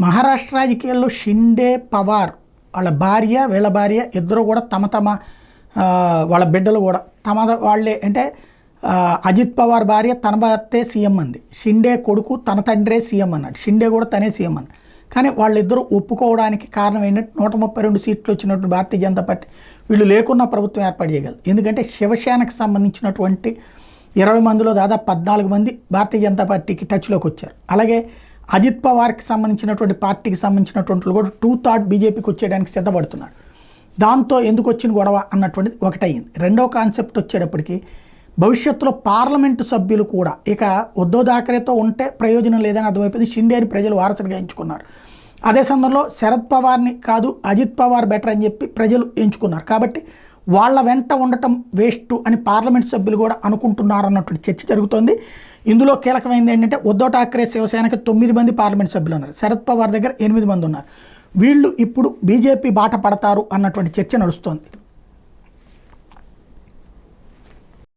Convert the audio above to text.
మహారాష్ట్ర రాజకీయాల్లో షిండే పవార్ వాళ్ళ భార్య వీళ్ళ భార్య ఇద్దరు కూడా తమ వాళ్ళ బిడ్డలు కూడా వాళ్ళే అంటే అజిత్ పవార్ భార్య తన భర్తే సీఎం అంది, షిండే కొడుకు తన తండ్రే సీఎం అన్నాడు, షిండే కూడా తనే సీఎం అన్నాడు. కానీ వాళ్ళిద్దరూ ఒప్పుకోవడానికి కారణం ఏంటంటే 132 సీట్లు వచ్చినటువంటి భారతీయ జనతా పార్టీ వీళ్ళు లేకున్నా ప్రభుత్వం ఏర్పాటు చేయగలరు. ఎందుకంటే శివసేనకు సంబంధించినటువంటి 20 మందిలో దాదాపు 14 మంది భారతీయ జనతా పార్టీకి టచ్లోకి వచ్చారు. అలాగే అజిత్ పవార్కి సంబంధించినటువంటి పార్టీకి సంబంధించినటువంటి కూడా 2/3 బీజేపీకి వచ్చేయడానికి సిద్ధపడుతున్నారు. దాంతో ఎందుకు వచ్చిన గొడవ అన్నటువంటిది ఒకటయింది. రెండో కాన్సెప్ట్ వచ్చేటప్పటికి భవిష్యత్తులో పార్లమెంటు సభ్యులు కూడా ఇక ఉద్ధవ్ థాకరేతో ఉంటే ప్రయోజనం లేదని అర్థమైపోయింది. షిండేని ప్రజలు వారసుడిగా ఎంచుకున్నారు. అదే సందర్భంలో శరద్ పవార్ని కాదు అజిత్ పవార్ బెటర్ అని చెప్పి ప్రజలు ఎంచుకున్నారు. కాబట్టి వాళ్ళ వెంట ఉండటం వేస్ట్ అని పార్లమెంట్ సభ్యులు కూడా అనుకుంటున్నారు అన్నటువంటి చర్చ జరుగుతోంది. ఇందులో కీలకమైంది ఏంటంటే ఉద్ధవ్ ఠాక్రే శివసేనకి 9 మంది పార్లమెంట్ సభ్యులు ఉన్నారు, శరద్ పవార్ దగ్గర 8 మంది ఉన్నారు. వీళ్ళు ఇప్పుడు బీజేపీ బాట పడతారు అన్నటువంటి చర్చ నడుస్తోంది.